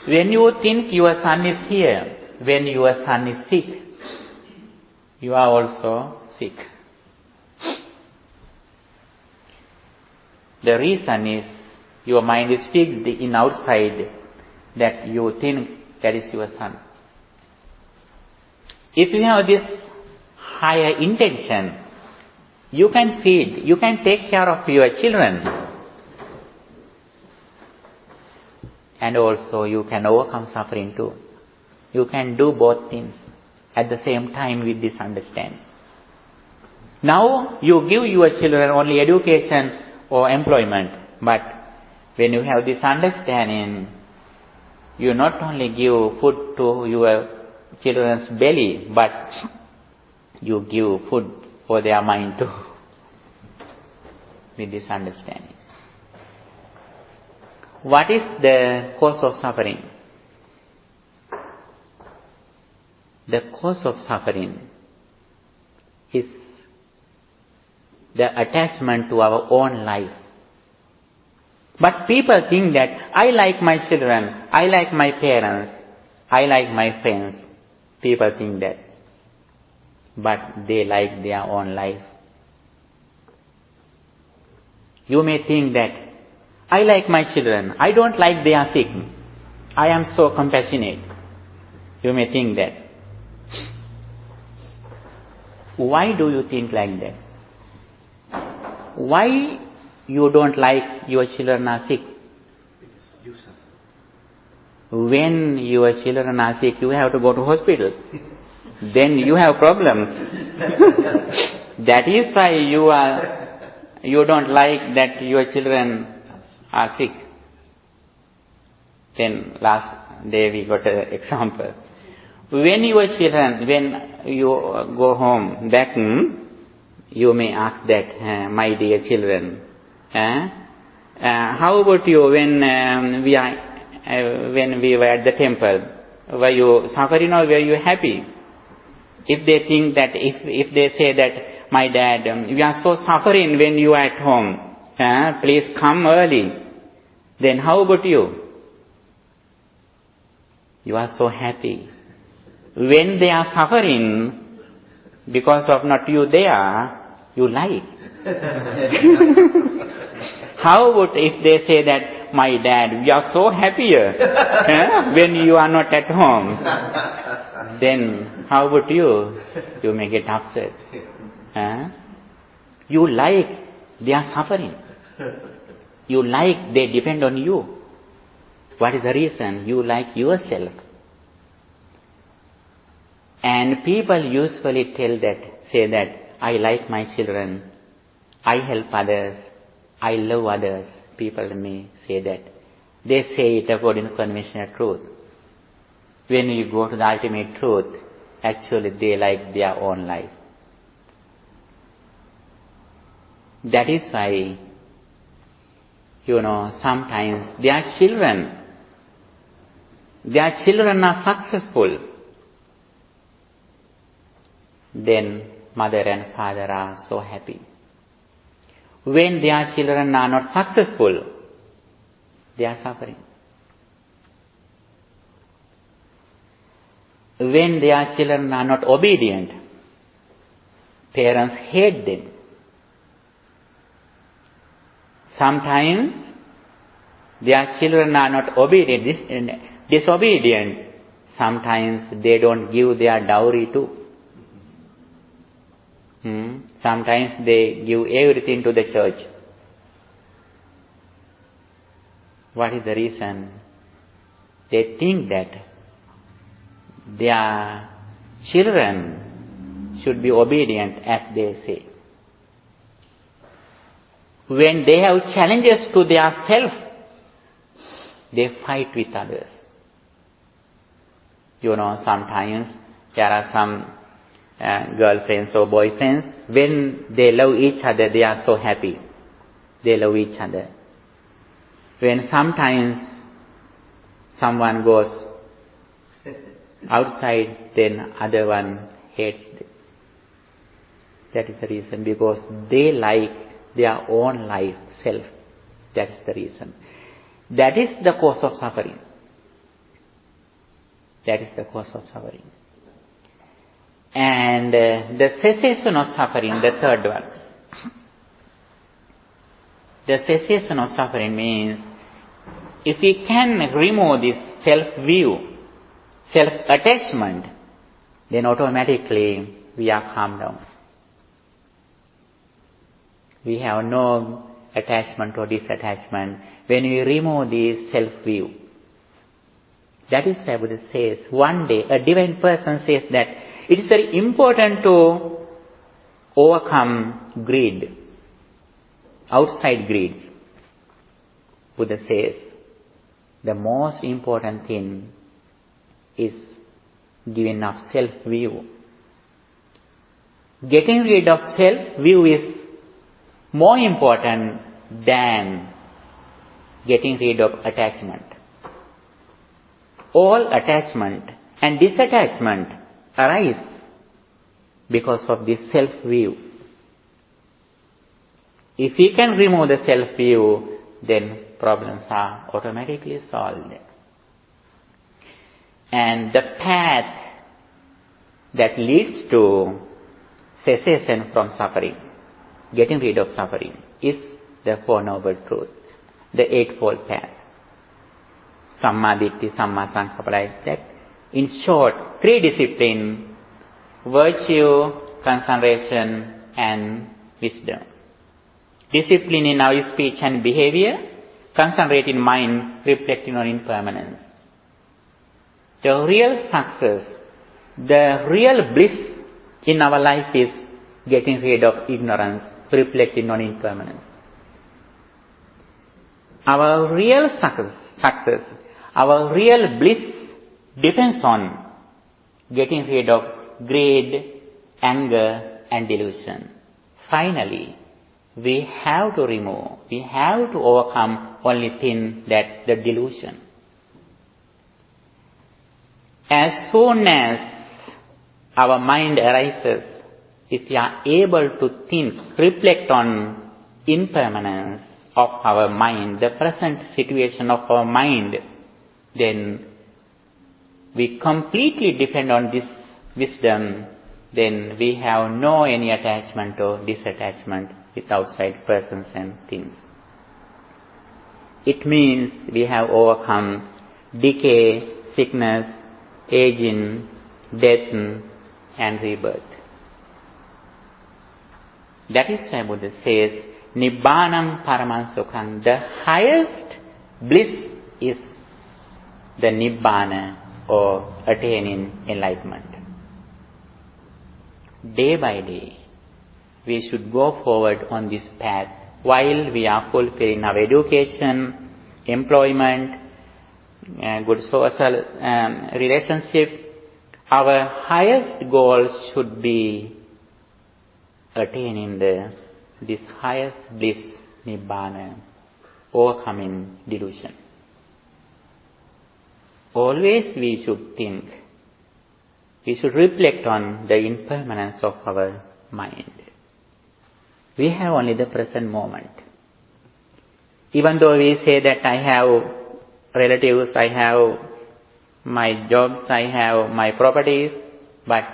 When you think your son is here, when your son is sick, you are also sick. The reason is your mind is fixed in outside that you think that is your son. If you have this higher intention, you can feed, you can take care of your children. And also you can overcome suffering too. You can do both things at the same time with this understanding. Now you give your children only education or employment, but when you have this understanding, you not only give food to your children's belly, but you give food for their mind too, with this understanding. What is the cause of suffering? The cause of suffering is the attachment to our own life. But people think that I like my children, I like my parents, I like my friends. People think that. But they like their own life. You may think that I like my children, I don't like they are sick. I am so compassionate. You may think that. Why do you think like that? Why you don't like your children are sick? Because you suffer. When your children are sick, you have to go to hospital. Then you have problems. That is why you don't like that your children are sick. Then last day we got an example. When your children, when you go home back, you may ask that, my dear children, how about you when we were at the temple? Were you suffering or were you happy? If they think that, if they say that, my dad, we are so suffering when you are at home, please come early. Then how about you? You are so happy. When they are suffering, because of not you there, you like. How about if they say that, my dad, we are so happier when you are not at home? Then how about you? You may get upset. You like they are suffering. You like they depend on you. What is the reason? You like yourself. And people usually say that, I like my children, I help others, I love others. People may say that. They say it according to conventional truth. When you go to the ultimate truth, actually they like their own life. That is why, sometimes their children are successful. Then mother and father are so happy. When their children are not successful, they are suffering. When their children are not obedient, parents hate them. Sometimes their children are not obedient, disobedient. Sometimes they don't give their dowry too. Sometimes they give everything to the church. What is the reason? They think that their children should be obedient as they say. When they have challenges to their self, they fight with others. Sometimes there are some girlfriends or boyfriends, when they love each other, they are so happy. They love each other. When sometimes someone goes outside, then other one hates them. That is the reason, because they like their own life, self. That's the reason. That is the cause of suffering. That is the cause of suffering. And the cessation of suffering, the third one. The cessation of suffering means, if we can remove this self-view, self-attachment, then automatically we are calmed down. We have no attachment or disattachment when we remove this self-view. That is why Buddha says, one day a divine person says that it is very important to overcome greed, outside greed. Buddha says, the most important thing is giving up self-view. Getting rid of self-view is more important than getting rid of attachment. All attachment and disattachment arise because of this self-view. If we can remove the self-view, then problems are automatically solved. And the path that leads to cessation from suffering, getting rid of suffering, is the Four Noble Truths, the Eightfold Path. Samma Ditti, Samma Sankappa, like that. In short, three disciplines: virtue, concentration, and wisdom. Discipline in our speech and behavior, concentrate in mind, reflecting on impermanence. The real success, the real bliss in our life is getting rid of ignorance, reflecting on impermanence. Our real success, our real bliss depends on getting rid of greed, anger, and delusion. Finally, we have to remove, we have to overcome only thing, that the delusion. As soon as our mind arises, if we are able to think, reflect on impermanence of our mind, the present situation of our mind, then we completely depend on this wisdom, then we have no any attachment or disattachment with outside persons and things. It means we have overcome decay, sickness, aging, death, and rebirth. That is why Buddha says, Nibbanam Paramam Sukham. The highest bliss is the Nibbana, or attaining enlightenment. Day by day, we should go forward on this path while we are fulfilling our education, employment, good social relationship. Our highest goal should be attaining this highest bliss, Nibbana, overcoming delusion. Always we should think, we should reflect on the impermanence of our mind. We have only the present moment. Even though we say that I have relatives, I have my jobs, I have my properties, but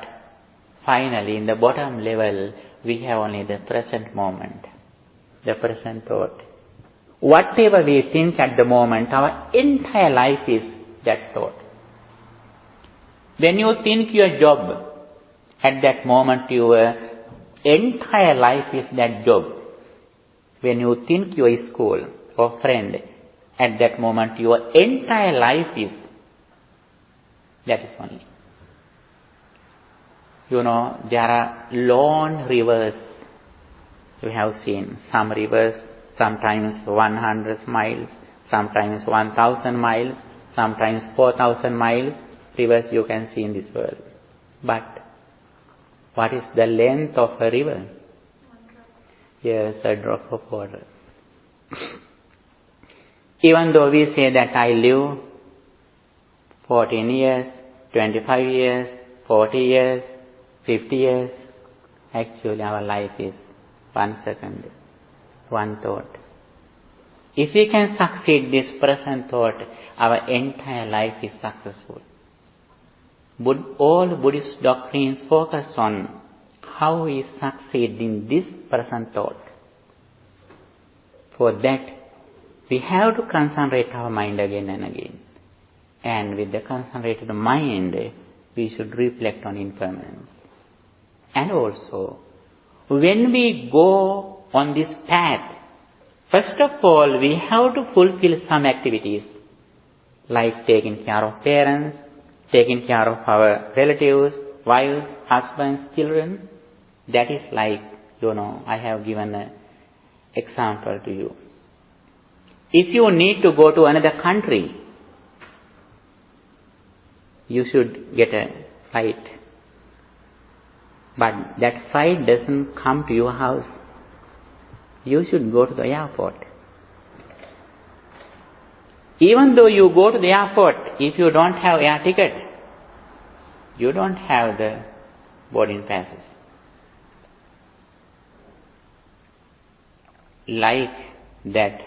finally in the bottom level, we have only the present moment, the present thought. Whatever we think at the moment, our entire life is that thought. When you think your job, at that moment your entire life is that job. When you think your school or friend, at that moment your entire life is that is only. There are long rivers. You have seen some rivers, sometimes 100 miles, sometimes 1,000 miles, sometimes 4,000 miles. Rivers you can see in this world. But what is the length of a river? Yes, a drop of water. Even though we say that I live 14 years, 25 years, 40 years, 50 years, actually our life is 1 second, one thought. If we can succeed this present thought, our entire life is successful. All Buddhist doctrines focus on how we succeed in this present thought. For that, we have to concentrate our mind again and again. And with the concentrated mind, we should reflect on impermanence. And also, when we go on this path, first of all, we have to fulfill some activities, like taking care of parents, taking care of our relatives, wives, husbands, children. That is like, I have given an example to you. If you need to go to another country, you should get a flight. But that flight doesn't come to your house. You should go to the airport. Even though you go to the airport, if you don't have air ticket, you don't have the boarding passes. Like that,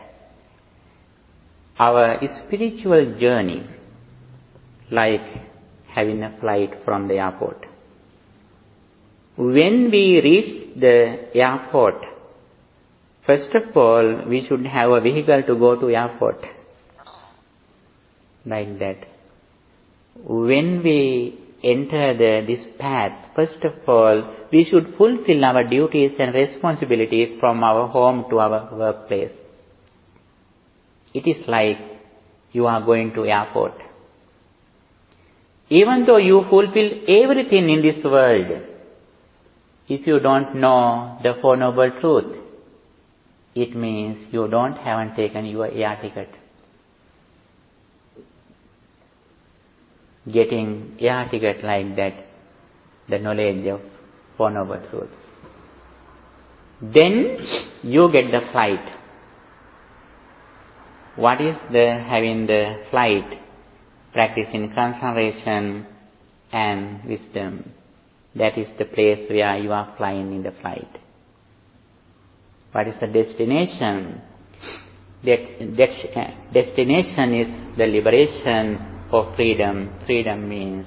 our spiritual journey, like having a flight from the airport. When we reach the airport, first of all, we should have a vehicle to go to airport. Like that. When we enter this path, first of all, we should fulfill our duties and responsibilities from our home to our workplace. It is like you are going to airport. Even though you fulfill everything in this world, if you don't know the Four Noble Truths, it means you haven't taken your air ticket. Getting air ticket like that, the knowledge of Four Noble Truths. Then you get the flight. What is having the flight? Practicing concentration and wisdom. That is the place where you are flying in the flight. What is the destination? That destination is the liberation of freedom. Freedom means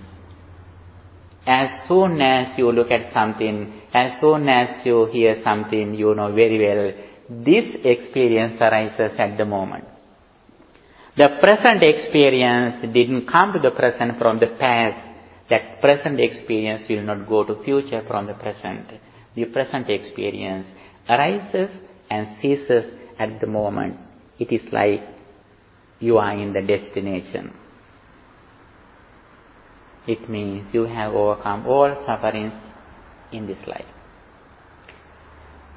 as soon as you look at something, as soon as you hear something, you know very well, this experience arises at the moment. The present experience didn't come to the present from the past. That present experience will not go to future from the present. The present experience arises and ceases at the moment. It is like you are in the destination. It means you have overcome all sufferings in this life.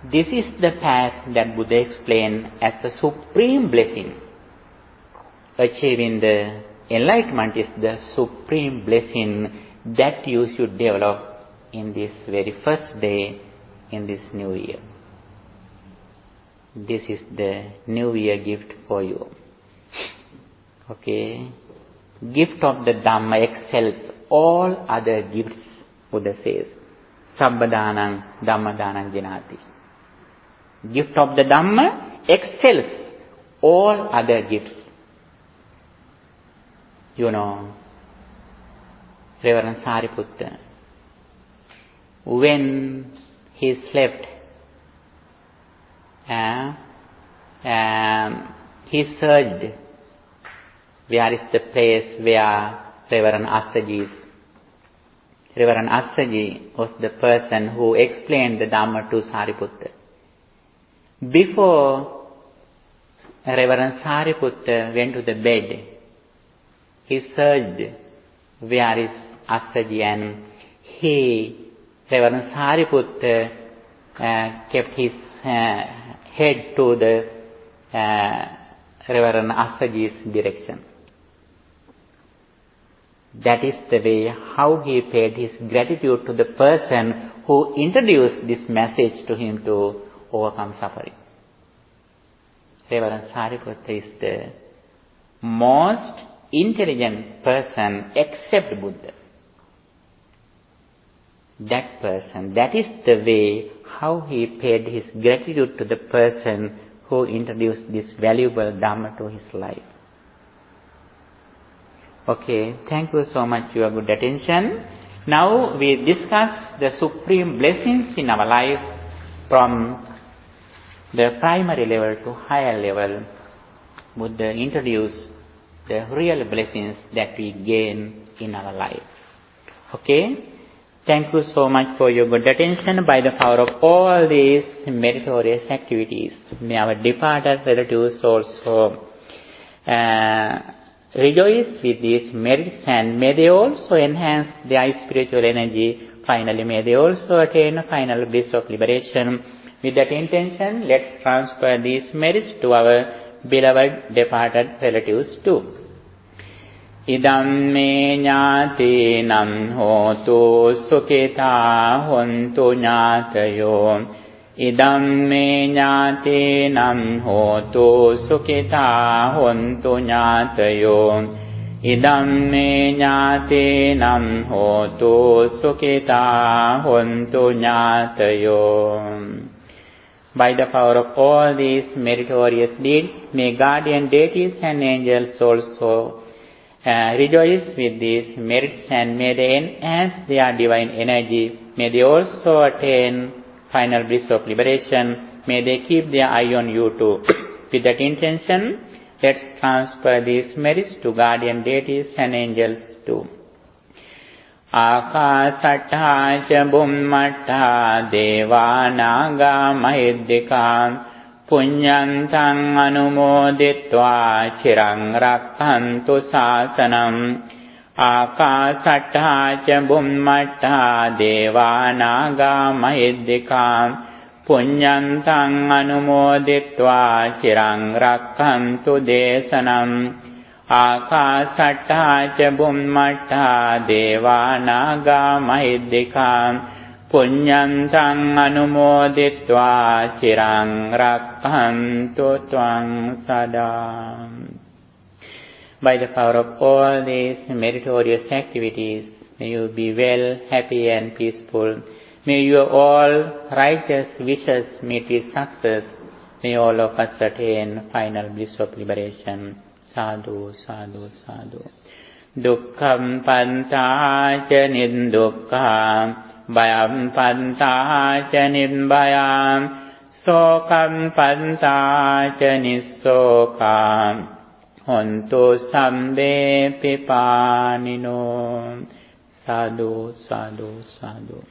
This is the path that Buddha explained as a supreme blessing. Achieving the enlightenment is the supreme blessing that you should develop in this very first day in this new year. This is the new year gift for you. Okay? Gift of the Dhamma excels all other gifts, Buddha says. Sabbadanan Dhammadanan Janati. Gift of the Dhamma excels all other gifts. Reverend Sariputta, when he slept, he searched where is the place where Reverend Assaji is. Reverend Assaji was the person who explained the Dhamma to Sariputta. Before Reverend Sariputta went to the bed, he searched where is Assaji, and Reverend Sariputta kept his head to the Reverend Assaji's direction. That is the way how he paid his gratitude to the person who introduced this message to him to overcome suffering. Reverend Sariputta is the most intelligent person except Buddha. That person, that is the way how he paid his gratitude to the person who introduced this valuable Dhamma to his life. Okay, thank you so much for your good attention. Now we discuss the supreme blessings in our life from the primary level to higher level. Buddha introduced the real blessings that we gain in our life. Okay, thank you so much for your good attention. By the power of all these meritorious activities, may our departed relatives also rejoice with these merits, and may they also enhance their spiritual energy. Finally, may they also attain a final bliss of liberation. With that intention, let's transfer these merits to our beloved departed relatives too. Idam me ñātīnam hotu sukhitā hontu ñātayo. Idam me ñātīnam hotu sukhitā hontu ñātayo. Idam me ñātīnam hotu sukhitā hontu ñātayo. By the power of all these meritorious deeds, may guardian deities and angels also rejoice with these merits, and may they enhance their divine energy. May they also attain final bliss of liberation. May they keep their eye on you too. With that intention, let's transfer these merits to guardian deities and angels too. Ākāsattā ca bhummattā devā nāgā mahiddhikā puññantaṃ anumoditvā chiraṃ rakkhantu sāsanam. Ākāsattā ca bhummattā devā nāgā mahiddhikā puññantaṃ anumoditvā chiraṃ rakkhantu desanam. Ākāsattā ca bhummattā devā nāgā mahiddhikā puññantaṃ anumoditvā chiraṃ rakkhantu tvaṃ sadā. By the power of all these meritorious activities, may you be well, happy and peaceful. May your all righteous wishes meet with success. May all of us attain final bliss of liberation. Sadhu, sadhu, sadhu. Dukkham pantā ca niddukkha, bhayam pantā ca nibbhayam, sokam pantā ca nissokam, hontu sambe pipānino. Sadhu, sadhu, sadhu.